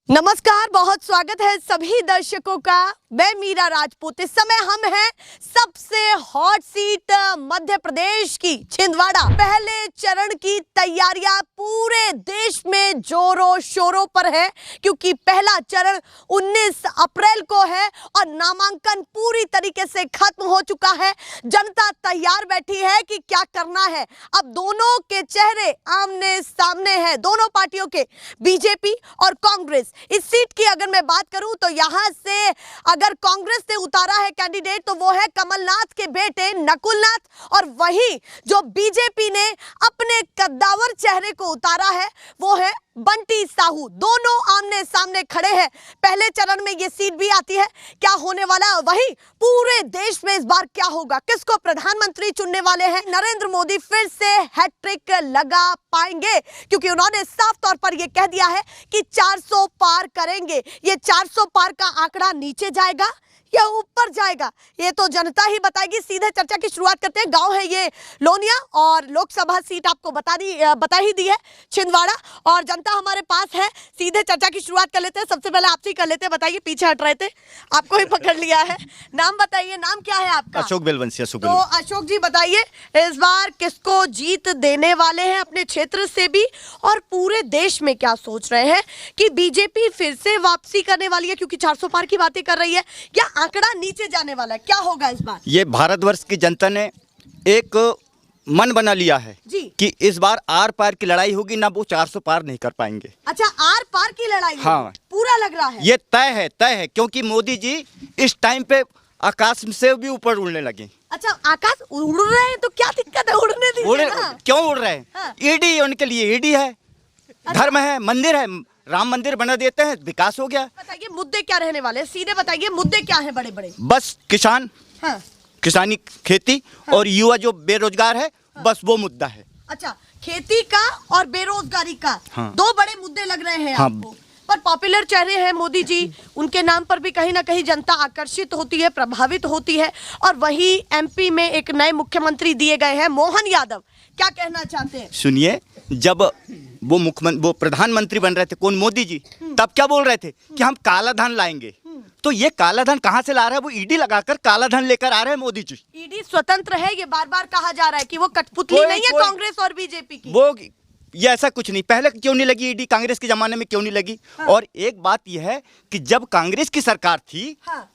नमस्कार, बहुत स्वागत है सभी दर्शकों का। मैं मीरा राजपूत। इस समय हम हैं सबसे हॉट सीट मध्य प्रदेश की छिंदवाड़ा। पहले चरण की तैयारियां पूरे देश में जोरों शोरों पर है, क्योंकि पहला चरण 19 अप्रैल को है और नामांकन पूरी तरीके से खत्म हो चुका है। जनता तैयार बैठी है कि क्या करना है। अब दोनों के चेहरे आमने सामने हैं, दोनों पार्टियों के, बीजेपी और कांग्रेस। इस सीट की अगर मैं बात करूं तो यहां से अगर कांग्रेस ने उतारा है कैंडिडेट तो वो है कमलनाथ के बेटे नकुल नाथ, और वहीं जो बीजेपी ने अपने कद्दावर चेहरे को उतारा है वो है बंटी साहू। दोनों आमने सामने खड़े हैं। पहले चरण में ये सीट भी आती है, क्या होने वाला है, वहीं पूरे देश में इस बार क्या होगा, किसको प्रधानमंत्री चुनने वाले हैं। नरेंद्र मोदी फिर से हैट्रिक लगा पाएंगे, क्योंकि उन्होंने साफ तौर पर यह कह दिया है कि 400 पार करेंगे। ये 400 पार का आंकड़ा नीचे जाएगा या ऊपर जाएगा, ये तो जनता ही बताएगी। सीधे चर्चा की शुरुआत करते हैं। गांव है ये लोनिया और लोकसभा सीट आपको बता ही दी है छिंदवाड़ा, और जनता हमारे पास है। सीधे चर्चा की शुरुआत कर लेते हैं। सबसे पहले आपसे ही कर लेते हैं। बताइए, पीछे हट रहे थे, आपको ही पकड़ लिया है। नाम बताइए, नाम क्या है आपका? अशोक बेलवंशी। तो अशोक जी बताइए, इस बार किसको जीत देने वाले हैं अपने क्षेत्र से भी, और पूरे देश में क्या सोच रहे हैं कि बीजेपी फिर से वापसी करने वाली है, क्योंकि 400 पार की बातें कर रही है, या आंकड़ा नीचे जाने वाला है, क्या होगा इस बार? ये भारतवर्ष की जनता ने एक मन बना लिया है जी कि इस बार आर पार की लड़ाई होगी, ना वो 400 पार नहीं कर पाएंगे। अच्छा, आर पार की लड़ाई हाँ, पूरा लग रहा है। ये तय है, क्योंकि मोदी जी इस टाइम पे आकाश से भी ऊपर उड़ने लगे। अच्छा, आकाश उड़ रहे हैं तो क्या दिक्कत है, उड़ने दीजिए ना। क्यों उड़ रहे हैं? हाँ। ईडी उनके लिए ईडी है, धर्म है, मंदिर है, राम मंदिर बना देते हैं, विकास हो गया। बताइए मुद्दे क्या रहने वाले हैं, सीधे बताइए मुद्दे क्या हैं बड़े बड़े? बस किसान, हाँ। किसानी, खेती, हाँ। और युवा जो बेरोजगार है, हाँ। बस वो मुद्दा है। अच्छा, खेती का और बेरोजगारी का, हाँ। दो बड़े मुद्दे लग रहे हैं हाँ। आपको। पर पॉपुलर चेहरे हैं मोदी जी, उनके नाम पर भी कहीं ना कहीं जनता आकर्षित होती है, प्रभावित होती है। और वहीं एमपी में एक नए मुख्यमंत्री दिए गए हैं, मोहन यादव। क्या कहना चाहते हैं? सुनिए, जब वो प्रधानमंत्री बन रहे थे, कौन, मोदी जी, तब क्या बोल रहे थे कि हम काला धन लाएंगे। तो ये काला धन कहाँ से ला रहा है? वो ईडी लगाकर काला धन लेकर आ रहे हैं मोदी जी। ईडी स्वतंत्र है, ये बार बार कहा जा रहा है कि वो कठपुतली नहीं है कांग्रेस और बीजेपी की। वो ये ऐसा कुछ नहीं। पहले क्यों नहीं लगी ईडी? कांग्रेस के जमाने में क्यों नहीं लगी? हाँ। और एक बात यह है कि जब कांग्रेस की सरकार थी, हाँ।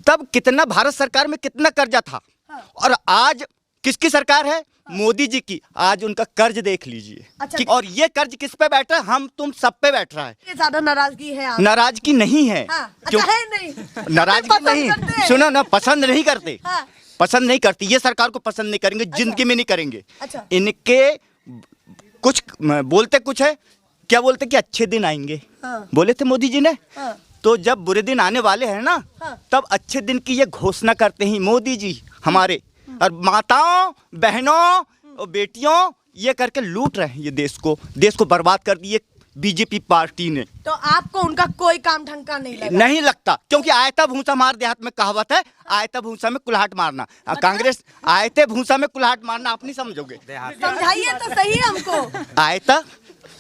तब कितना भारत सरकार में कितना कर्जा था। हाँ। और आज किसकी सरकार है? मोदी जी की। आज उनका कर्ज देख लीजिए। अच्छा। और ये कर्ज किस पे बैठ रहा है? हम तुम सब पे बैठ रहा है। ये ज्यादा नाराजगी है आप? नाराजगी नहीं है। हाँ। क्यों? अच्छा है नहीं? नाराजगी पसंद नहीं, करते हैं। सुनो ना, पसंद नहीं करते। हाँ। पसंद नहीं करती, ये सरकार को पसंद नहीं करेंगे, जिंदगी में नहीं करेंगे। अच्छा। इनके कुछ बोलते कुछ है, क्या बोलते कि अच्छे दिन आएंगे। हाँ। बोले थे मोदी जी ने। हाँ। तो जब बुरे दिन आने वाले हैं ना, हाँ। तब अच्छे दिन की ये घोषणा करते हैं मोदी जी हमारे। और माताओं, बहनों और बेटियों, ये करके लूट रहे हैं ये देश को बर्बाद कर दिए बीजेपी पार्टी ने। तो आपको उनका कोई काम ढंग का नहीं लगता, क्योंकि आयता भूसा मार देहात में कहावत है, आयता भूसा में कुल्हाट मारना। कांग्रेस आयते भूसा में कुल्हाट मारना आप नहीं समझोगे। समझाइए तो सही हमको। आयता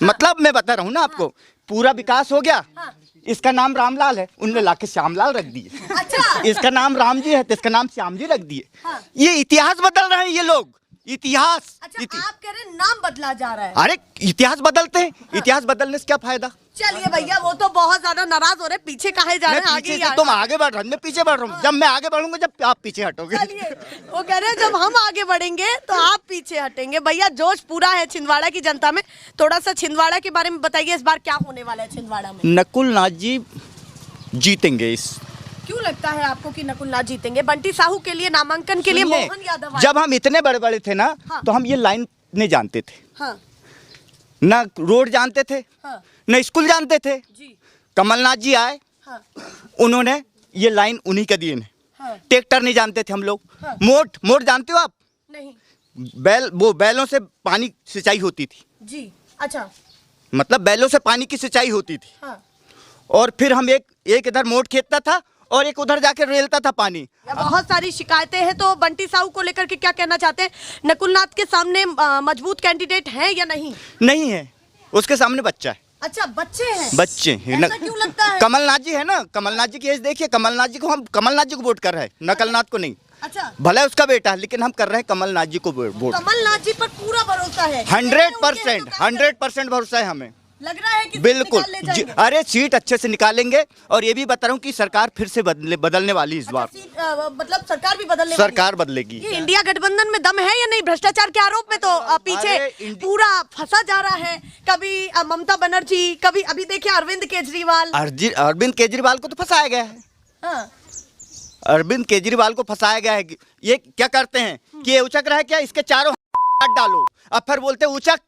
मतलब मैं बता रहा हूँ ना आपको, पूरा विकास हो गया। हाँ। इसका नाम रामलाल है, उनने लाके श्यामलाल रख दिए। अच्छा। इसका नाम राम जी है तो इसका नाम श्याम जी रख दिए। हाँ। ये इतिहास बदल रहे हैं ये लोग, इतिहास। अच्छा, आप कह रहे हैं नाम बदला जा रहा है? अरे इतिहास बदलते हैं। हाँ। इतिहास बदलने से क्या फायदा? चलिए भैया, वो तो बहुत ज्यादा नाराज हो रहे, पीछे काहे जा रहे हैं? आगे से तुम आगे बढ़ रहे हो, मैं पीछे बढ़ रहा हूँ। जब मैं आगे बढ़ूंगा, जब आप पीछे हटोगे। चलिए, वो कह रहे हैं जब हम आगे बढ़ेंगे तो आप पीछे हटेंगे। भैया, जोश पूरा है छिंदवाड़ा की जनता में। थोड़ा सा छिंदवाड़ा के बारे में बताइए, इस बार क्या होने वाला है छिंदवाड़ा में? नकुल नाथ जी जीतेंगे। क्यों लगता है आपको कि नकुल नाथ जीतेंगे? बंटी साहू के लिए, नामांकन के लिए मोहन यादव आए। जब हम इतने बड़े बड़े थे ना, हाँ। तो हम ये लाइन नहीं जानते थे। हाँ। ना रोड जानते थे, हाँ। ना स्कूल जानते थे। जी। कमलनाथ जी आए, हाँ। उन्होंने ये लाइन उन्हीं का दिए। हाँ। ट्रैक्टर नहीं जानते थे हम लोग। हाँ। मोट जानते हो आप? नहीं। बैलों से पानी सिंचाई होती थी। जी। अच्छा। मतलब बैलों से पानी की सिंचाई होती थी। हाँ। और फिर हम एक इधर मोट खेतता था और एक उधर जाके रेलता था पानी। बहुत सारी शिकायतें हैं, तो बंटी साहू को लेकर के क्या कहना चाहते हैं? नकुल नाथ के सामने मजबूत कैंडिडेट है या नहीं? नहीं है, उसके सामने बच्चा है। अच्छा, बच्चे हैं? बच्चे हैं। ऐसा क्यों लगता है? कमलनाथ जी है ना, कमलनाथ जी की एज देखिए, कमलनाथ जी को हम कमलनाथ जी को वोट कर रहे हैं, नकलनाथ को नहीं। अच्छा, भले उसका बेटा है, लेकिन हम कर रहे हैं कमलनाथ जी को वोट। कमलनाथ जी पर पूरा भरोसा है? 100% भरोसा है हमें। लग रहा है कि बिल्कुल निकाल ले जाएंगे। अरे सीट अच्छे से निकालेंगे, और ये भी बता रहा हूँ कि सरकार फिर से बदलने वाली इस बार। मतलब सरकार भी बदलने सरकार बदलेगी। ये इंडिया गठबंधन में दम है या नहीं? भ्रष्टाचार के आरोप में तो पीछे पूरा फंसा जा रहा है। कभी ममता बनर्जी, कभी अभी देखिए अरविंद केजरीवाल। अरविंद केजरीवाल को तो फंसाया गया है। हाँ। अरविंद केजरीवाल को फंसाया गया है। ये क्या करते हैं कि ये उचक रहा है क्या, इसके चारों हाथ डालो, अब फिर बोलते उचक।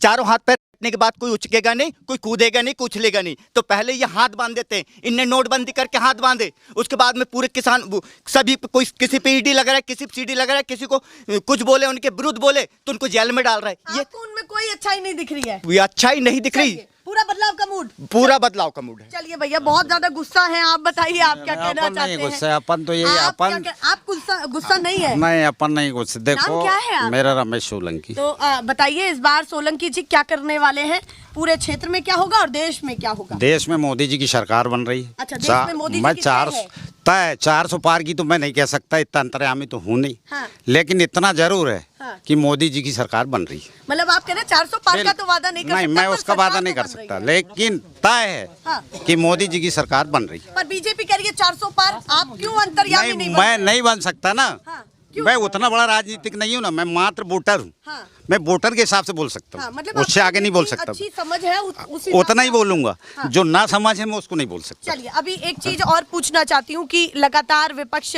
चारों हाथ पैर काटने के बाद कोई उचकेगा नहीं, कोई कूदेगा नहीं, कुछ लेगा नहीं। तो पहले ये हाथ बांध देते हैं, इनने नोटबंदी करके हाथ बांधे, उसके बाद में पूरे किसान सभी कोई किसी पे ईडी लग रहा है, किसी पे सीडी लग रहा है, किसी को कुछ बोले, उनके विरुद्ध बोले तो उनको जेल में डाल रहा है। ये आपको उनमें कोई अच्छाई नहीं दिख रही है? ये अच्छाई नहीं दिख रही। पूरा बदलाव का मूड? पूरा बदलाव का मूड है। चलिए भैया, बहुत ज्यादा गुस्सा है, आप बताइए आप क्या कहना चाहते हैं? गुस्सा अपन तो यही आप गुस्सा नहीं है? नहीं, अपन नहीं गुस्सा। देखो, क्या है आप? मेरा रमेश सोलंकी। तो बताइए इस बार सोलंकी जी क्या करने वाले हैं? पूरे क्षेत्र में क्या होगा और देश में क्या होगा? देश में मोदी जी की सरकार बन रही है। अच्छा, देश में मोदी जी मैं की 400 पार की तो मैं नहीं कह सकता, इतना अंतर्यामी तो हूँ नहीं। हाँ। लेकिन इतना जरूर है हाँ। कि मोदी जी की सरकार बन रही है। मतलब आप कह रहे हैं 400 पार का तो वादा नहीं कर सकता? नहीं, मैं पर उसका वादा सरकार नहीं तो कर बन रही सकता, है। लेकिन तय है हाँ। कि मोदी जी की सरकार बन रही है। पर बीजेपी कह रही है 400 पार, आप क्यों अंतर्यामी नहीं बन मैं रहे? नहीं बन सकता ना। हाँ, क्यों? मैं उतना बड़ा राजनीतिक नहीं हूँ ना, मैं मात्र वोटर हूँ। हाँ। मैं वोटर के हिसाब से बोल सकता हाँ, हूँ, मतलब उससे आपको आगे नहीं बोल जितनी सकता। अच्छी समझ है उसी उतना ही बोलूंगा। हाँ। जो ना समझ है मैं उसको नहीं बोल सकता। चलिए, अभी एक चीज और पूछना चाहती हूँ कि लगातार विपक्ष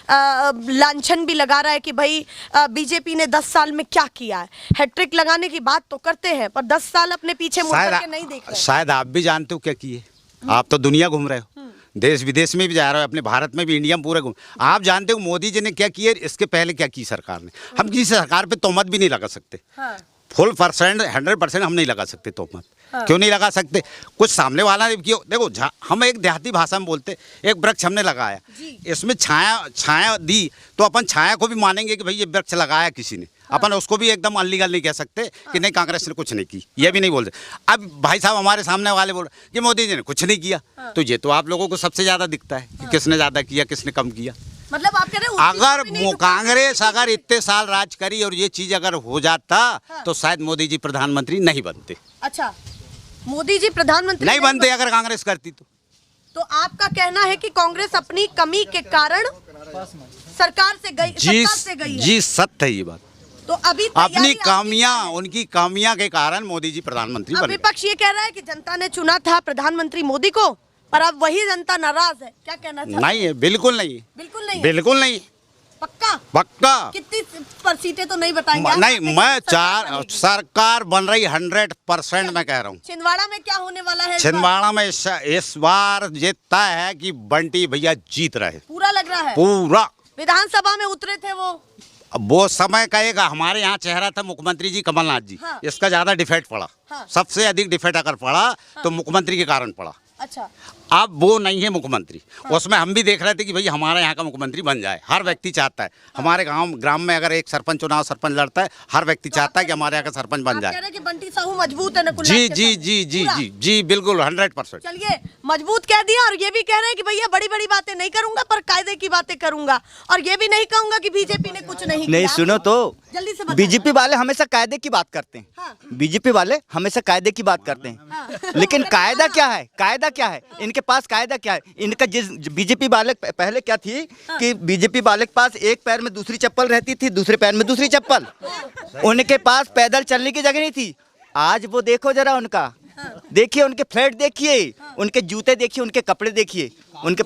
लांछन भी लगा रहा है कि भाई बीजेपी ने 10 साल में क्या किया है। हैट्रिक लगाने की बात तो करते हैं, पर 10 साल अपने पीछे मुड़ करके नहीं देख रहे। शायद आप भी जानते हो क्या किए। आप तो दुनिया घूम रहे हो, देश विदेश में भी जा रहे हो, अपने भारत में भी, इंडिया में पूरे घूम। आप जानते हो मोदी जी ने क्या किया, इसके पहले क्या की सरकार ने। हम किसी सरकार पे तोहमत भी नहीं लगा सकते। हाँ। फुल 100% हम नहीं लगा सकते तोहमत। हाँ। क्यों नहीं लगा सकते? कुछ सामने वाला ने किया। देखो, हम एक देहाती भाषा में बोलते, एक वृक्ष हमने लगाया, इसमें छाया दी, तो अपन छाया को भी मानेंगे कि भाई ये वृक्ष लगाया किसी ने। अपन उसको भी एकदम अनलीगल नहीं कह सकते कि नहीं कांग्रेस ने कुछ नहीं की, ये भी नहीं बोल सकते। अब भाई साहब हमारे सामने वाले बोल रहे कि मोदी जी ने कुछ नहीं किया, तो ये तो आप लोगों को सबसे ज्यादा दिखता है कि किसने ज्यादा किया, किसने कम किया। मतलब आप कह रहे हैं अगर कांग्रेस अगर इतने साल राज करी और ये चीज अगर हो जाता, तो शायद मोदी जी प्रधानमंत्री नहीं बनते। अच्छा, मोदी जी प्रधानमंत्री नहीं बनते अगर कांग्रेस करती तो आपका कहना है कि कांग्रेस अपनी कमी के कारण सरकार से गई, सत्ता से गई है। जी, सत्य है ये बात। तो अभी अपनी कामियां, उनकी कामियां के कारण मोदी जी प्रधानमंत्री बने। विपक्ष ये कह रहा है कि जनता ने चुना था प्रधानमंत्री मोदी को, पर अब वही जनता नाराज है। क्या कहना चाहते हैं? नहीं है, बिल्कुल नहीं है। बिल्कुल नहीं है? बिल्कुल नहीं। पक्का? पक्का। कितनी पर सीटें तो नहीं बताएंगे? नहीं, मैं सरकार बन रही 100% मैं कह रहा हूँ। छिंदवाड़ा में क्या होने वाला है? छिंदवाड़ा में इस बार ये तय है कि बंटी भैया जीत रहे। पूरा लग रहा है? पूरा। विधानसभा में उतरे थे वो समय कहेगा। हमारे यहाँ चेहरा था मुख्यमंत्री जी कमलनाथ जी। हाँ। इसका ज्यादा डिफेक्ट पड़ा। हाँ। सबसे अधिक डिफेक्ट अगर पड़ा तो मुख्यमंत्री के कारण पड़ा। अच्छा। अब वो नहीं है मुख्यमंत्री। उसमें हम भी देख रहे थे कि भाई हमारे यहाँ का मुख्यमंत्री बन जाए। हर व्यक्ति चाहता है। हमारे ग्राम में अगर एक सरपंच लड़ता है, हर व्यक्ति चाहता है कि हमारे यहाँ का सरपंच बन जाए। कह रहे हैं कि बंटी साहू मजबूत है ना? जी जी जी जी जी जी, बिल्कुल 100%। चलिए, मजबूत कह दिया, और ये भी कह रहे हैं कि भैया बड़ी बड़ी बातें नहीं करूंगा, पर कायदे की बातें करूंगा, और ये भी नहीं कहूंगा कि बीजेपी ने कुछ नहीं किया। नहीं, सुनो तो, जल्दी से बीजेपी वाले हमेशा कायदे की बात करते हैं। हाँ। बीजेपी वाले हमेशा कायदे की बात करते हैं। हाँ। लेकिन कायदा क्या है? कायदा क्या है इनके पास? कायदा क्या है इनका? जिस बीजेपी वाले पहले क्या थी कि बीजेपी वाले के पास एक पैर में दूसरी चप्पल रहती थी, दूसरे पैर में दूसरी चप्पल। उनके पास पैदल चलने की जगह नहीं थी। आज वो देखो जरा उनका, देखिए उनके फ्लैट देखिए, उनके जूते देखिए, उनके कपड़े देखिए, उनके।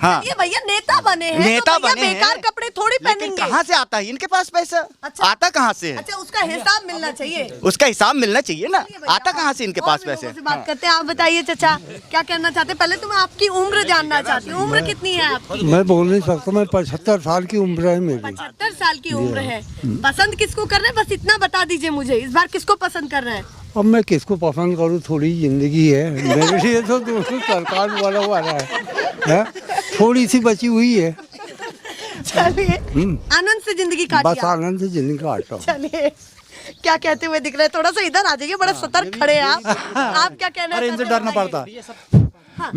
हाँ, ये भैया नेता बने हैं, नेता तो भैया बने हैं। बेकार कपड़े थोड़ी पहनेंगे। कहाँ से आता है इनके पास पैसा? अच्छा। आता कहाँ से है? अच्छा, उसका हिसाब मिलना चाहिए। उसका हिसाब मिलना चाहिए ना। चलिए भैया, आता कहाँ से इनके और पास भी लोगों पैसे? से बात करते हैं। आप बताइए चाचा, क्या कहना चाहते हैं? पहले तो मैं आपकी उम्र जानना चाहती हूँ। उम्र कितनी है आपकी? मैं बोल नहीं सकता। मैं 75 साल की उम्र है मेरी। 75 साल की उम्र है। पसंद किसको कर रहे हैं, बस इतना बता दीजिए मुझे। इस बार किसको पसंद कर रहे हैं? अब मैं किसको पसंद करूँ, थोड़ी जिंदगी है मेरे लिए तो दोस्तों सरकार वाला है, थोड़ी सी बची हुई है। चलिए, आनंद से जिंदगी काटिए। बस आनंद से जिंदगी काटता हूँ। चलिए, क्या कहते हुए दिख रहे हैं? थोड़ा सा इधर आ जाइए, बड़े सतर्क खड़े हैं आप क्या कहना अरे इनसे डरना पड़ता। हाँ।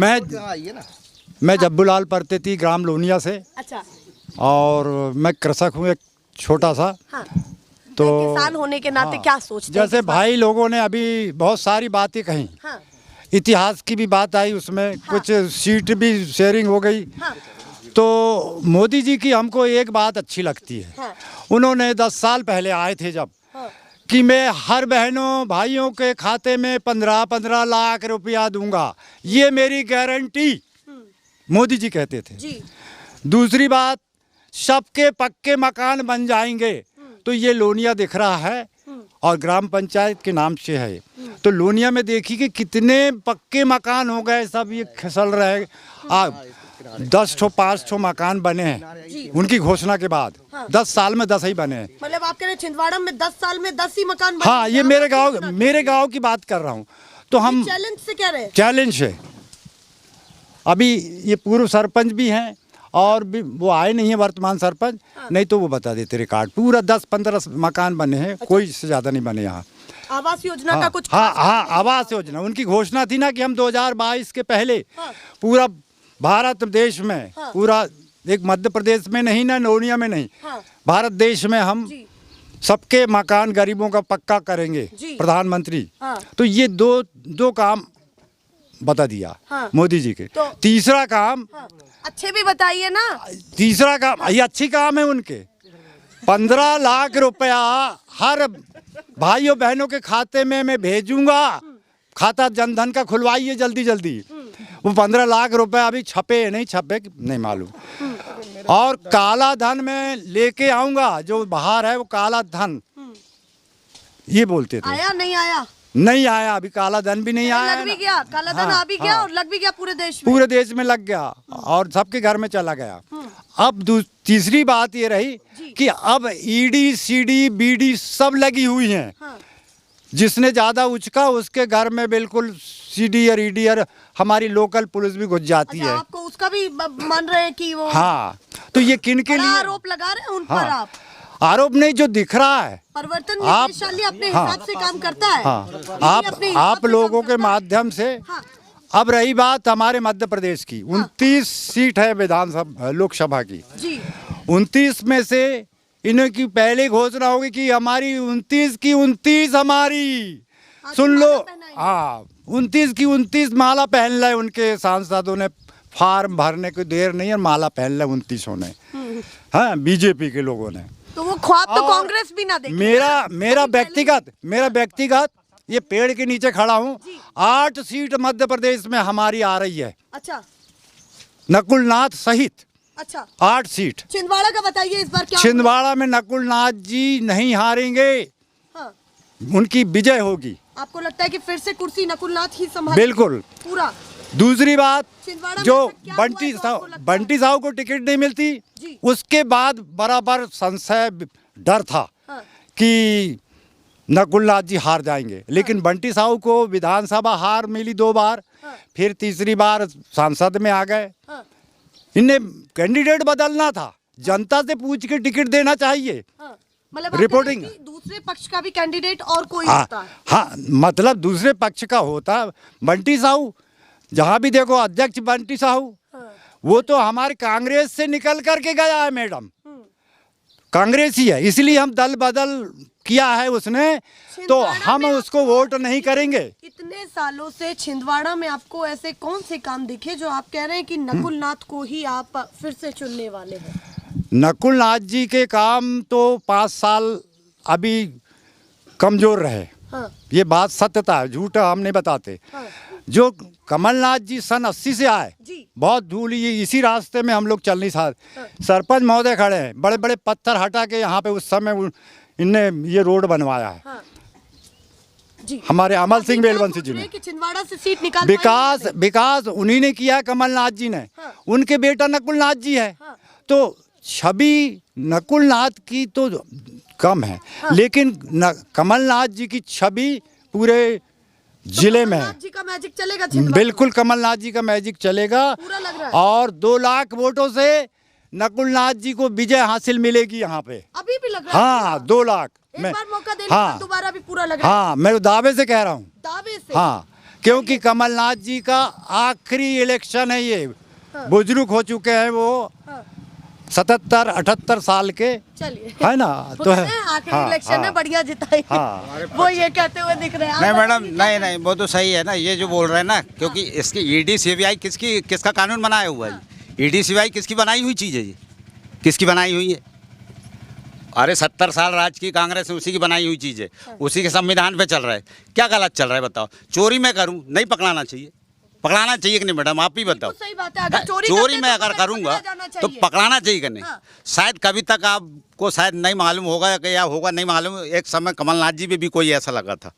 मैं जब्बूलाल परतेती, ग्राम लोनिया से, अच्छा। और मैं कृषक हूँ एक छोटा सा। हाँ। तो किसान होने के नाते क्या सोचते हैं? जैसे भाई लोगों ने अभी बहुत सारी बातें कही, हाँ। इतिहास की भी बात आई उसमें, कुछ सीट भी शेयरिंग हो गई। हाँ। तो मोदी जी की हमको एक बात अच्छी लगती है। हाँ। उन्होंने 10 साल पहले आए थे जब, हाँ। कि मैं हर बहनों भाइयों के खाते में 15-15 लाख रुपया दूंगा, ये मेरी गारंटी मोदी जी कहते थे। जी। दूसरी बात, सबके पक्के मकान बन जाएंगे। तो ये लोनिया दिख रहा है और ग्राम पंचायत के नाम से है। तो लोनिया में देखिए कि कितने पक्के मकान हो गए, सब ये खिसल रहे। 10 ठो 5 ठो मकान बने हैं उनकी घोषणा के बाद। 10 साल में 10 ही बने हैं। मतलब आप कह रहे हैं छिंदवाड़ा में 10 साल में 10 ही मकान बने? हाँ, ये मेरे गांव की बात कर रहा हूँ। तो हम चैलेंज से कह रहे हैं? चैलेंज है। अभी ये पूर्व सरपंच भी हैं और भी वो आए नहीं है वर्तमान सरपंच। नहीं तो वो बता देते रिकॉर्ड, पूरा 10-15 मकान बने हैं। कोई से ज़्यादा नहीं बने यहाँ। आवास योजना का कुछ? हाँ, आवास योजना उनकी घोषणा थी ना कि हम 2022 के पहले पूरा भारत देश में, पूरा एक मध्य प्रदेश में नहीं ना लोनिया में नहीं, भारत देश में हम सबके मकान गरीबों का पक्का करेंगे, प्रधानमंत्री। तो ये दो काम बता दिया मोदी जी के। तीसरा काम अच्छे भी बताइए ना। तीसरा काम ये अच्छी काम है उनके, 15 लाख रुपया हर भाइयों बहनों के खाते में मैं भेजूंगा। खाता जनधन का खुलवाइए जल्दी जल्दी। वो 15 लाख रुपया अभी छपे नहीं छपे नहीं मालूम। और काला धन में लेके आऊंगा, जो बाहर है वो काला धन, ये बोलते थे। आया नहीं आया? नहीं आया, अभी काला धन भी नहीं आया। लग भी गया, काला धन आ भी गया और लग भी गया पूरे देश में। पूरे देश में लग गया और सबके घर में चला गया। अब तीसरी बात ये रही कि अब ईडी सीडी बीडी सब लगी हुई हैं। जिसने ज्यादा उचका उसके घर में बिल्कुल सीडी और ईडी और हमारी लोकल पुलिस भी घुस जाती है। आपको उसका भी मान रहे हैं कि वो? हाँ, तो ये किन के लिए आरोप लगा रहे हैं उन पर आप? आरोप नहीं, जो दिख रहा है। परिवर्तन निदेशालय अपने हिसाब से काम करता है। हाँ, आप लोगों के माध्यम से। अब रही बात हमारे मध्य प्रदेश की, 29 सीट है विधानसभा लोकसभा की। 29 में से इनकी पहले घोषणा होगी कि हमारी 29 की 29 हमारी, सुन लो। हाँ, 29 की 29 माला पहन ले। उनके सांसदों ने फार्म भरने को देर नहीं है, माला पहन ले 29 ने। हाँ, बीजेपी के लोगों ने। तो वो ख्वाब तो कांग्रेस भी ना देखे। मेरा व्यक्तिगत ये पेड़ के नीचे खड़ा हूँ। 8 सीट मध्य प्रदेश में हमारी आ रही है। अच्छा। नकुलनाथ सहित। अच्छा। 8 सीट। छिंदवाड़ा का बताइए इस बार क्या? छिंदवाड़ा में नकुलनाथ जी नहीं हारेंगे। हाँ। उनकी विजय होगी। आपको लगता है कि फिर से कुर्सी नकुलनाथ ही संभालेंगे? बिल्कुल पूरा। दूसरी बात, जो बंटी साहू को टिकट नहीं मिलती, उसके बाद बराबर संशय डर था कि नकुलनाथ जी हार जाएंगे। लेकिन बंटी साहू को विधानसभा हार मिली 2 बार, फिर तीसरी बार सांसद में आ गए। इन्हें कैंडिडेट बदलना था, जनता से पूछ के टिकट देना चाहिए। मतलब रिपोर्टिंग दूसरे पक्ष का भी कैंडिडेट और कोई होता? हाँ, मतलब दूसरे पक्ष का होता। बंटी साहू जहाँ भी देखो अध्यक्ष बंटी साहू, वो तो हमारे कांग्रेस से निकल करके गया है मैडम, कांग्रेसी है। इसलिए हम दल बदल किया है उसने, तो हम उसको वोट नहीं करेंगे। इतने सालों से छिंदवाड़ा में आपको ऐसे कौन से काम दिखे जो आप कह रहे हैं कि नकुलनाथ को ही आप फिर से चुनने वाले हैं? नकुलनाथ जी के काम तो 5 साल अभी कमजोर रहे। ये बात सत्यता है, झूठा हम नहीं बताते। जो कमलनाथ जी सन 80 से आए, बहुत धूल, ये इसी रास्ते में हम लोग चल नहीं सकते। सरपंच महोदय खड़े हैं, बड़े बड़े पत्थर हटा के यहाँ पे उस समय इनने ये रोड बनवाया है। हमारे अमल सिंह बेलवंशी जी ने। छिंदवाड़ा से सीट निकाल विकास उन्हीं ने किया है, कमलनाथ जी ने। उनके बेटा नकुलनाथ जी है। तो छवि नकुलनाथ की तो कम है, लेकिन कमलनाथ जी की छवि पूरे जिले में है। जी का मैजिक चलेगा? बिल्कुल कमलनाथ जी का मैजिक चलेगा। और 2 लाख वोटों से नकुलनाथ जी को विजय हासिल मिलेगी यहाँ पे। अभी भी लग रहा है? हाँ 2 लाख। एक बार मौका देने पर दोबारा भी पूरा लग रहा है? हाँ मैं दावे से कह रहा हूँ। दावे से? हाँ क्योंकि कमलनाथ जी का आखिरी इलेक्शन है ये। बुजुर्ग हो चुके हैं वो, 77-78 साल के, चलिए है ना। तो है आखिरी इलेक्शन है, बढ़िया जिताई। वो ये कहते हुए दिख रहे हैं। नहीं मैडम, नहीं वो तो सही है ना, ये जो बोल रहे हैं ना, क्योंकि इसकी ईडी सीबीआई किसका कानून बनाया हुआ है? ईडी सीबीआई किसकी बनाई हुई चीज़ है जी? किसकी बनाई हुई है? अरे 70 साल राज की कांग्रेस, उसी की बनाई हुई चीज़ है, उसी के संविधान पे चल रहा है। क्या गलत चल रहा है बताओ? चोरी मैं करूँ, नहीं पकड़ाना चाहिए? पकड़ाना चाहिए कि नहीं मैडम, आप ही बताओ। सही बात है, अगर चोरी मैं अगर करूँगा तो पकड़ाना चाहिए कि नहीं? शायद कभी तक आपको शायद नहीं मालूम होगा कि या होगा नहीं मालूम, एक समय कमलनाथ जी भी कोई ऐसा लगा था।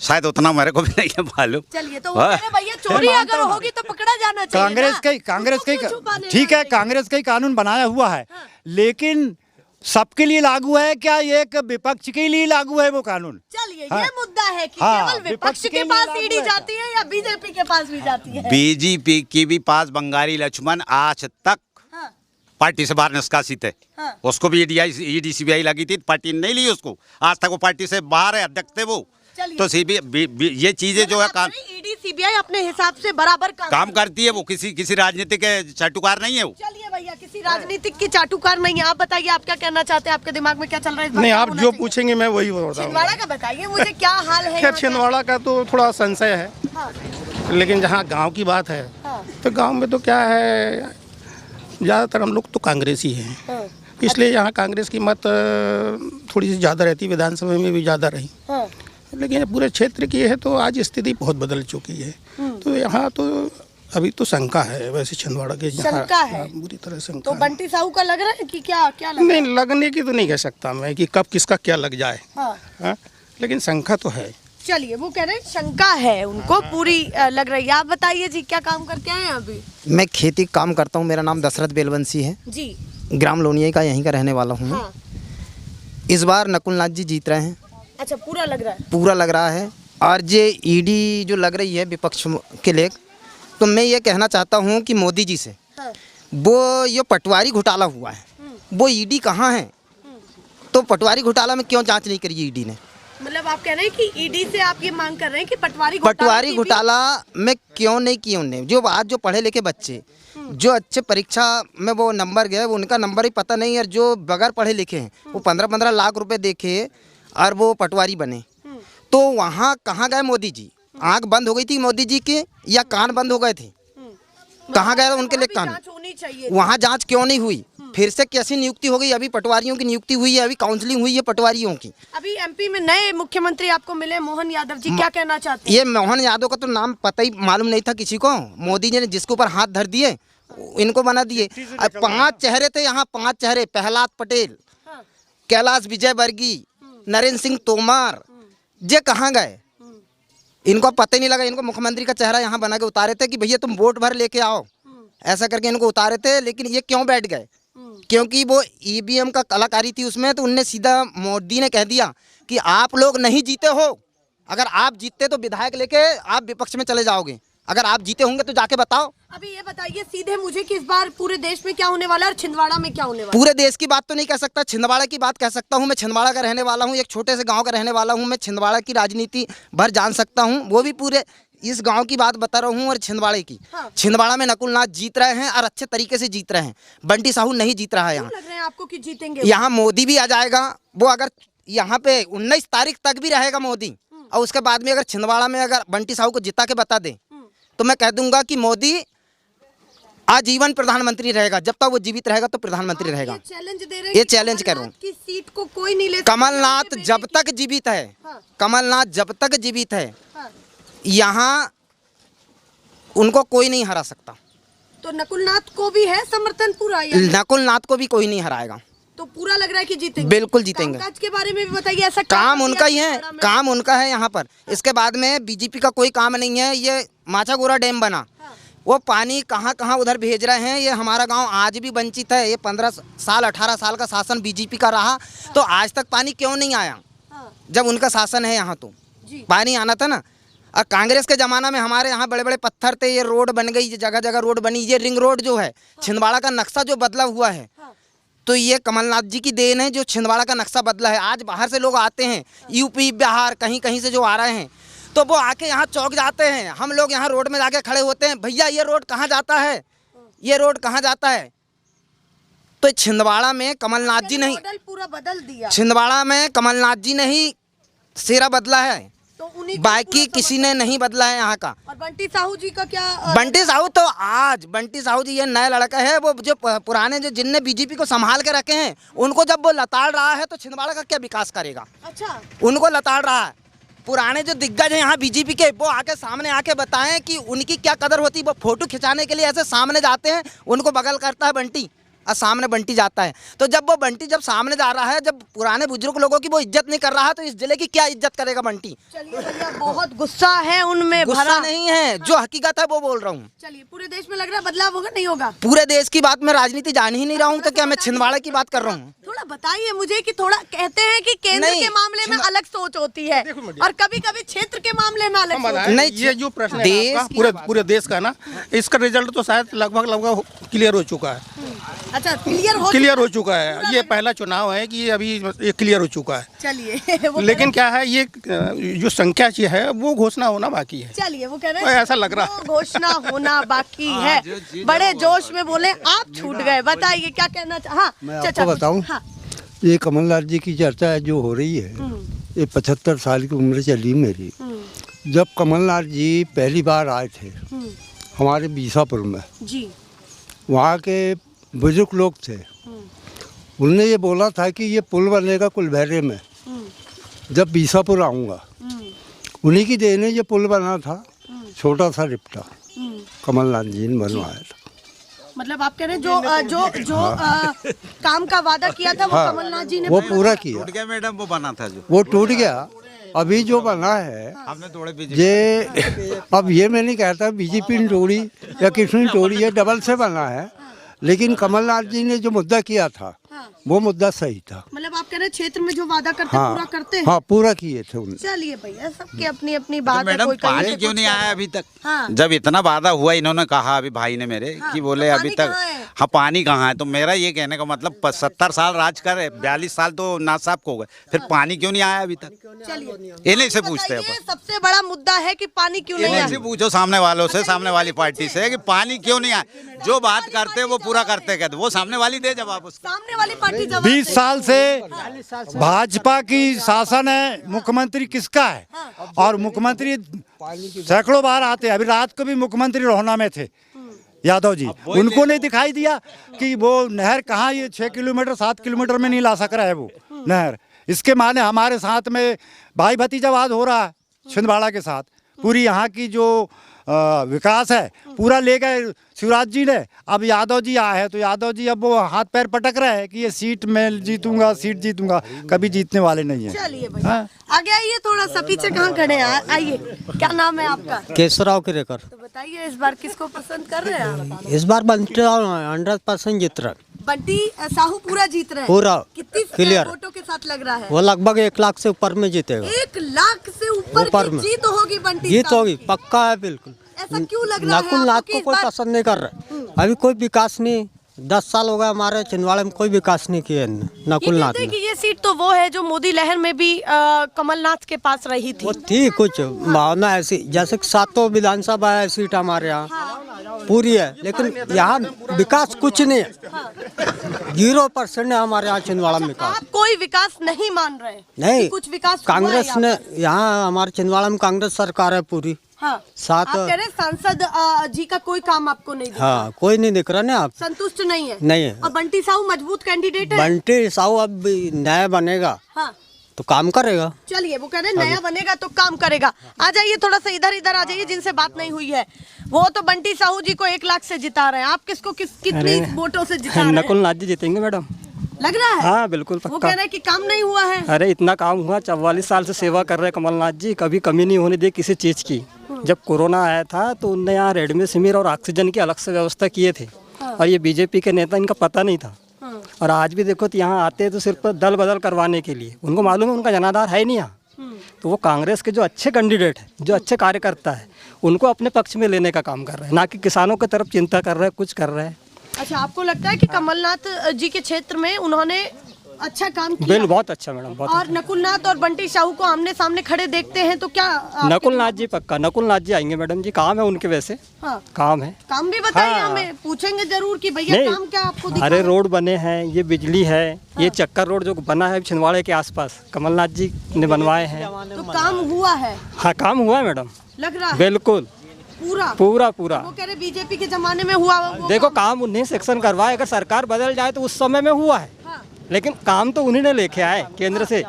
शायद उतना मेरे को भी नहीं है मालूम। चलिए तो भैया चोरी अगर होगी तो पकड़ा जाना चाहिए। कांग्रेस का ठीक है, कांग्रेस का ही कानून बनाया हुआ है, लेकिन सबके लिए लागू है क्या? एक विपक्ष के लिए लागू है वो कानून? चलिए ये मुद्दा है कि केवल विपक्ष के पास ईडी जाती है या बीजेपी के पास भी जाती है? बीजेपी की भी पास बंगारी लक्ष्मण आज तक पार्टी से बाहर निष्कासित है। उसको भी ईडी सीबीआई लगी थी, पार्टी ने नहीं ली उसको, आज तक वो पार्टी से बाहर है, अध्यक्ष थे वो। तो ये चीजें जो है ईडी सीबीआई अपने हिसाब से बराबर काम करती है, वो किसी राजनीतिक के चाटुकार नहीं है वो। चलिए भैया किसी राजनीतिक की चाटुकार नहीं है। आप बताइए आप क्या कहना चाहते हैं, आपके दिमाग में क्या चल रहा है? नहीं, आप जो पूछेंगे मैं वही बताऊंगा। छिंदवाड़ा का बताइए मुझे, क्या हाल है? खैर छिंदवाड़ा का तो थोड़ा संशय है, लेकिन जहाँ गांव की बात है तो गांव में तो क्या है, ज़्यादातर हम लोग तो कांग्रेसी हैं, इसलिए यहाँ कांग्रेस की मत थोड़ी सी ज़्यादा रहती, विधानसभा में भी ज़्यादा रही। लेकिन पूरे क्षेत्र की है तो आज स्थिति बहुत बदल चुकी है। तो यहाँ तो अभी तो शंका है, वैसे छिंदवाड़ा के शंका है, बुरी तरह शंका। तो बंटी साहू का लग रहा है कि क्या लग रहा है? नहीं, लगने की तो नहीं कह सकता मैं कि कब किसका क्या लग जाए, लेकिन शंका तो है। चलिए वो कह रहे हैं शंका है उनको पूरी लग रही है। आप बताइए जी क्या काम करके आए हैं अभी? मैं खेती काम करता हूँ, मेरा नाम दशरथ बेलवंशी है जी, ग्राम लोनिया का यहीं का रहने वाला हूँ। इस बार नकुलनाथ जी जीत रहे हैं। अच्छा, पूरा लग रहा है? पूरा लग रहा है। और ये ईडी जो लग रही है विपक्ष के लिए, तो मैं ये कहना चाहता हूँ कि मोदी जी से वो ये पटवारी घोटाला हुआ है, वो ईडी कहाँ है? तो पटवारी घोटाला में क्यों जांच नहीं करी ईडी ने? मतलब आप कह रहे हैं कि ईडी से आप ये मांग कर रहे हैं कि पटवारी घोटाला में क्यों नहीं किया उन्होंने? जो आज जो पढ़े लिखे बच्चे जो अच्छे परीक्षा में वो नंबर गए, वो उनका नंबर ही पता नहीं, और जो बगैर पढ़े लिखे हैं वो 15-15 लाख रुपए देखे और वो पटवारी बने। तो वहाँ कहाँ गए मोदी जी? आंख बंद हो गई थी मोदी जी के या कान बंद हो गए थे? कहाँ गए उनके लिए कान? वहाँ जांच क्यों नहीं हुई? फिर से कैसी नियुक्ति हो गई? अभी पटवारियों की नियुक्ति हुई है, अभी काउंसलिंग हुई है पटवारियों की। अभी एमपी में नए मुख्यमंत्री आपको मिले, मोहन यादव जी, क्या कहना चाहते हैं? ये मोहन यादव का तो नाम पता ही मालूम नहीं था किसी को। मोदी जी ने जिसके ऊपर हाथ धर दिए इनको बना दिए। 5 चेहरे थे यहाँ, 5 चेहरे, प्रहलाद पटेल, कैलाश विजयवर्गीय, नरेंद्र सिंह तोमर, ये कहाँ गए? इनको पता ही नहीं लगा। इनको मुख्यमंत्री का चेहरा यहाँ बना के उतारे थे कि भैया तुम वोट भर लेके आओ, ऐसा करके इनको उतारे थे। लेकिन ये क्यों बैठ गए? क्योंकि वो ईवीएम का कलाकारी थी उसमें, तो उनने सीधा मोदी ने कह दिया कि आप लोग नहीं जीते हो, अगर आप जीतते तो विधायक लेके आप विपक्ष में चले जाओगे, अगर आप जीते होंगे तो जाके बताओ। अभी ये बताइए सीधे मुझे कि इस बार पूरे देश में क्या होने वाला है और छिंदवाड़ा में क्या होने वाला है? पूरे देश की बात तो नहीं कह सकता, छिंदवाड़ा की बात कह सकता हूँ। मैं छिंदवाड़ा का रहने वाला हूँ, एक छोटे से गांव का रहने वाला हूँ। मैं छिंदवाड़ा की राजनीति भर जान सकता हूँ, वो भी पूरे इस गांव की बात बता रहा हूँ और छिंदवाड़े की। छिंदवाड़ा में नकुलनाथ जीत रहे हैं और अच्छे तरीके से जीत रहे हैं। बंटी साहू नहीं जीत रहा है यहाँ। लग रहा है आपको कि जीतेंगे? यहाँ मोदी भी आ जाएगा। वो अगर यहाँ पे 19 तारीख तक भी रहेगा मोदी, और उसके बाद में अगर छिंदवाड़ा में अगर बंटी साहू को जिता के बता दे तो मैं कह दूंगा कि मोदी आजीवन प्रधानमंत्री रहेगा। जब तक वो जीवित रहेगा तो प्रधानमंत्री रहेगा। ये चैलेंज कर रहा हूँ। सीट को कोई नहीं ले। कमलनाथ जब तक जीवित है, कमलनाथ जब तक जीवित है, यहाँ उनको कोई नहीं हरा सकता। तो नकुलनाथ को भी है समर्थन पूरा? नकुलनाथ को भी कोई नहीं हराएगा। तो पूरा लग रहा है कि जीतेंगे? बिल्कुल जीतेंगे। कामकाज के बारे में भी बताइए, ऐसा काम उनका ही है, काम उनका है यहाँ पर। इसके बाद में बीजेपी का कोई काम नहीं है। ये माछागोरा डैम बना, वो पानी कहाँ कहाँ उधर भेज रहे हैं। ये हमारा गांव आज भी वंचित है। ये 15 साल 18 साल का शासन बीजेपी का रहा, तो आज तक पानी क्यों नहीं आया? जब उनका शासन है यहाँ तो पानी आना था ना। और कांग्रेस के ज़माना में हमारे यहाँ बड़े बड़े पत्थर थे, ये रोड बन गई, जगह जगह रोड बनी। ये रिंग रोड जो है, छिंदवाड़ा का नक्शा जो बदला हुआ है, तो ये कमलनाथ जी की देन है जो छिंदवाड़ा का नक्शा बदला है। आज बाहर से लोग आते हैं, यूपी बिहार कहीं कहीं से जो आ रहे हैं, तो वो आके यहाँ चौक जाते हैं। हम लोग यहाँ रोड में जाके खड़े होते हैं, भैया ये रोड कहाँ जाता है, ये रोड कहाँ जाता है। तो छिंदवाड़ा में कमलनाथ जी नहीं, मॉडल पूरा बदल दिया। छिंदवाड़ा में कमलनाथ जी ने ही सेरा बदला है, तो उन्हीं को बाकी पूरा किसी ने नहीं बदला है यहाँ का। और बंटी साहू जी का क्या बंटी साहू तो आज बंटी साहू जी ये नया लड़का है, वो जो पुराने जो जिनने बीजेपी को संभाल के रखे हैं, उनको जब वो लताड़ रहा है तो छिंदवाड़ा का क्या विकास करेगा। अच्छा, उनको लताड़ रहा है। पुराने जो दिग्गज हैं यहाँ बीजेपी के, वो आके सामने आके बताएं कि उनकी क्या कदर होती है। वो फोटो खिंचाने के लिए ऐसे सामने जाते हैं, उनको बगल करता है बंटी और सामने बंटी जाता है। तो जब वो बंटी जब सामने जा रहा है, जब पुराने बुजुर्ग लोगों की वो इज्जत नहीं कर रहा है, तो इस जिले की क्या इज्जत करेगा बंटी। चलिए भैया, बहुत गुस्सा है उनमें गुस्सा भरा। नहीं है, जो हकीकत है वो बोल रहा हूँ। चलिए, पूरे देश में लग रहा है बदलाव होगा, नहीं होगा? पूरे देश की बात में राजनीति जान ही नहीं रहा हूँ, तो क्या मैं छिंदवाड़ा की बात कर रहा हूँ। थोड़ा बताइए मुझे कि थोड़ा कहते हैं कि केंद्र नहीं, के मामले में अलग सोच होती है और कभी कभी क्षेत्र के मामले में अलग सोच। नहीं, ये जो प्रश्न है देश आपका, पूरे देश का ना, इसका रिजल्ट तो शायद लगभग क्लियर हो चुका है। अच्छा, क्लियर हो चुका है। ये पहला चुनाव है कि ये अभी ये क्लियर हो चुका है। चलिए लेकिन क्या है, ये जो संख्या है वो घोषणा होना बाकी है। चलिए, वो कह रहे वो ऐसा लग रहा वो घोषणा होना बाकी है। बड़े जोश में बोले, आप छूट गए। बताइए क्या कहना हाँ, मैं आपको बताऊं, हाँ, ये कमलनाथ जी की चर्चा जो हो रही है, ये 75 साल की उम्र चली मेरी। जब कमलनाथ जी पहली बार आए थे हमारे बीसापुर में, जी, वहाँ के बुजुर्ग लोग थे, उनने ये बोला था कि ये पुल बनेगा कुलभैरे में जब बीसापुर आऊँगा। उन्हीं की देन है ये पुल बना था, छोटा सा रिप्टा कमलनाथ जी ने बनवाया था। मतलब आप कह रहे हैं जो काम का वादा किया था वो हाँ, कमलनाथ जी ने वो पूरा किया। टूट गया मैडम, वो बना था जो, वो टूट गया। अभी जो बना है हमने थोड़े ये, अब ये मैं नहीं कहता बीजेपी ने तोड़ी या किसने तोड़ी है, डबल से बना है। लेकिन कमलनाथ जी ने जो मुद्दा किया था वो मुद्दा सही था। मतलब आप कह रहे हैं क्षेत्र में जो वादा करते हाँ, पूरा करते हैं। हाँ, पूरा किए थे उन्होंने। चलिए भैया, सबकी अपनी अपनी बात है। मैडम कोई कहीं पानी से क्यों कुछ नहीं कह आया रहा है। अभी तक? हाँ। जब इतना वादा हुआ, इन्होंने कहा अभी भाई ने मेरे कि बोले तो अभी पानी तक, कहाँ है? हाँ पानी कहाँ है। तो मेरा ये कहने का मतलब 70 साल राज कर, 42 साल तो नासाब हो गए, फिर पानी क्यों नहीं आया अभी तक? चलिए, इन्हीं से पूछते हैं बताइए, अपन। सबसे बड़ा मुद्दा है कि पानी क्यों नहीं इन्हीं आया। से पूछो सामने वालों से, सामने वाली पार्टी से कि पानी क्यों नहीं आया। जो बात करते हैं वो पूरा करते कहते, वो सामने वाली दे जवाब उसका। सामने वाली पार्टी जवाब 20 दे। साल से भाजपा की शासन है, मुख्यमंत्री किसका है? और मुख्यमंत्री सैकड़ों बार आते हैं। अभी रात को भी मुख्यमंत्री रोहना में थे यादव जी, उनको नहीं दिखाई दिया कि वो नहर कहाँ, ये 6 किलोमीटर 7 किलोमीटर में नहीं ला सक रहा है वो नहर। इसके माने हमारे साथ में भाई भतीजावाद हो रहा है छिंदवाड़ा के साथ। पूरी यहाँ की जो विकास है पूरा ले गए शिवराज जी ने। अब यादव जी आए हैं तो यादव जी अब वो हाथ पैर पटक रहे हैं कि ये सीट मैं जीतूंगा, सीट जीतूंगा। कभी जीतने वाले नहीं हैं। चलिए भैया, आगे आइए थोड़ा सा, पीछे कहाँ खड़े हैं, आइए। क्या नाम है आपका? केशवराव किरेकर। तो बताइए, इस बार किसको पसंद कर रहे हैं आप? इस बार बंटी 100% जीत रहा। बंटी साहू पूरा जीत रहे हैं। पूरा कितनी क्लियर। वोटों के साथ लग रहा है? वो लगभग 1 लाख से ऊपर में जीतेगा। 1 लाख से ऊपर ऊपर की में जीत होगी बंटी जीत साहू होगी, की। पक्का है बिल्कुल। ऐसा क्यों लग रहा है नकुल आपको नाथ कि को इस कोई बार- पसंद नहीं कर रहा। अभी कोई विकास नहीं, 10 साल हो गए हमारे छिंदवाड़ा में, कोई विकास नहीं किया नकुल ये नाथ कहते हैं ने। कि ये सीट तो वो है जो मोदी लहर में भी कमलनाथ के पास रही थी। वो थी कुछ भावना ऐसी, जैसे कि 7 विधानसभा है सीट हमारे यहाँ पूरी है, लेकिन यहाँ विकास कुछ नहीं है। 0% है हमारे यहाँ छिंदवाड़ा में विकास। आप कोई विकास नहीं मान रहे? नहीं, कुछ विकास हुआ है कांग्रेस यहाँ ने, पर? यहाँ हमारे छिंदवाड़ा में कांग्रेस सरकार है पूरी। हाँ। सात- आप कह रहे हैं सांसद जी का कोई काम आपको नहीं दिखा? हाँ, कोई नहीं दिख रहा ना आप। संतुष्ट नहीं है? नहीं है। और बंटी साहू मजबूत कैंडिडेट है? बंटी साहू अब भी नया बनेगा हाँ, तो काम करेगा। चलिए, वो कह रहे हैं नया बनेगा तो काम करेगा। आ जाइए थोड़ा सा इधर आ जाइए, जिनसे बात नहीं हुई है। वो तो बंटी साहू जी को 1 लाख से जिता रहे हैं, आप किसको कितनी वोटों से जिता रहे हैं? नकुल नाथ जी जीतेंगे मैडम। लग रहा है? हाँ बिल्कुल वो पक्का। कह रहे हैं कि काम नहीं हुआ है। अरे इतना काम हुआ, 44 साल से सेवा कर रहे हैं कमलनाथ जी, कभी कमी नहीं होने दी किसी चीज़ की। जब कोरोना आया था तो उनने यहाँ रेमडेसिविर और ऑक्सीजन की अलग से व्यवस्था किए थे। और ये बीजेपी के नेता, इनका पता नहीं था। और आज भी देखो तो यहाँ आते हैं तो सिर्फ दल बदल करवाने के लिए। उनको मालूम है उनका जनाधार है नहीं यहाँ। तो वो कांग्रेस के जो अच्छे कैंडिडेट हैं, जो अच्छे कार्यकर्ता है, उनको अपने पक्ष में लेने का काम कर रहे हैं, ना कि किसानों की तरफ चिंता कर रहे हैं, कुछ कर रहे हैं। अच्छा, आपको लगता है कि कमलनाथ जी के क्षेत्र में उन्होंने अच्छा काम किया? बिल बहुत अच्छा मैडम, बहुत और नकुलनाथ और बंटी शाहू को आमने सामने खड़े देखते हैं तो क्या अच्छा। नकुलनाथ जी पक्का, नकुलनाथ जी आएंगे मैडम जी, काम है उनके वैसे। हाँ। काम है, काम भी बताइए, हाँ। हमें पूछेंगे जरूर कि भैया नहीं, काम क्या आपको दिखा अरे है? रोड बने हैं, ये बिजली है, ये चक्कर रोड जो बना है छिंदवाड़े के आसपास, कमलनाथ जी ने बनवाए हैं। तो काम हुआ है, हाँ काम हुआ है मैडम, लग रहा है बिल्कुल पूरा पूरा पूरा। वो कह रहे बीजेपी के जमाने में हुआ वो देखो काम उन्हीं सेक्शन करवाए, अगर सरकार बदल जाए तो उस समय में हुआ है, हाँ। लेकिन काम तो उन्हीं ने लेके आए केंद्र से।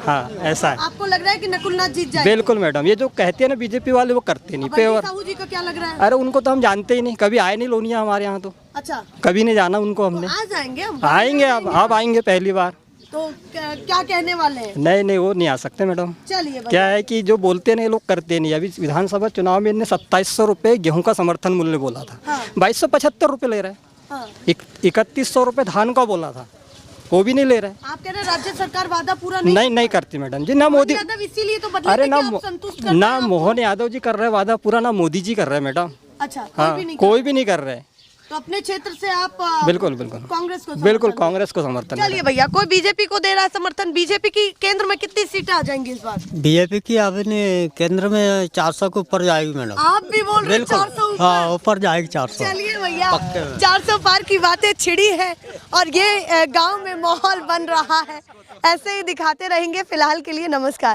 हाँ ऐसा है, आपको लग रहा है कि नकुलनाथ जीत जाए? बिल्कुल मैडम, ये जो कहते हैं ना बीजेपी वाले वो करते नहीं, बंटी पेवर। साहू जी का क्या लग रहा है? अरे उनको तो हम जानते ही नहीं, कभी आए नहीं लोनिया हमारे यहाँ, तो अच्छा, कभी नहीं जाना उनको हमने। आ जाएंगे हम, आएंगे अब आएंगे पहली बार। तो क्या कहने वाले हैं? नहीं नहीं, वो नहीं आ सकते मैडम। चलिए क्या है कि जो बोलते नहीं लोग करते नहीं। अभी विधानसभा चुनाव में इनने 2700 रुपये गेहूं का समर्थन मूल्य बोला था, हाँ। 2275 रुपये ले रहे हैं। हाँ। 3100 रुपये धान का बोला था, वो भी नहीं ले रहे। आप कह रहे हैं राज्य सरकार वादा पूरा नहीं करती मैडम जी, ना मोदी। यादव इसीलिए तो बदले अरे थे ना कि आप संतुष्ट करते ना हैं आपको? मोहन यादव जी कर रहे वादा पूरा, ना मोदी जी कर रहे मैडम। अच्छा, हाँ कोई भी नहीं कर रहे। तो अपने क्षेत्र से आप बिल्कुल बिल्कुल कांग्रेस को बिल्कुल समर्थन? कांग्रेस को समर्थन। चलिए भैया, कोई बीजेपी को दे रहा है समर्थन? बीजेपी की केंद्र में कितनी सीटें आ जाएंगी इस बार? बीजेपी की अपने केंद्र में 400 के ऊपर जाएगी मैडम। आप भी बोल रहे हैं 400 ऊपर? हाँ ऊपर जाएगी 400। चलिए भैया, 400 पार की बातें छिड़ी है और ये गांव में माहौल बन रहा है। ऐसे ही दिखाते रहेंगे। फिलहाल के लिए नमस्कार।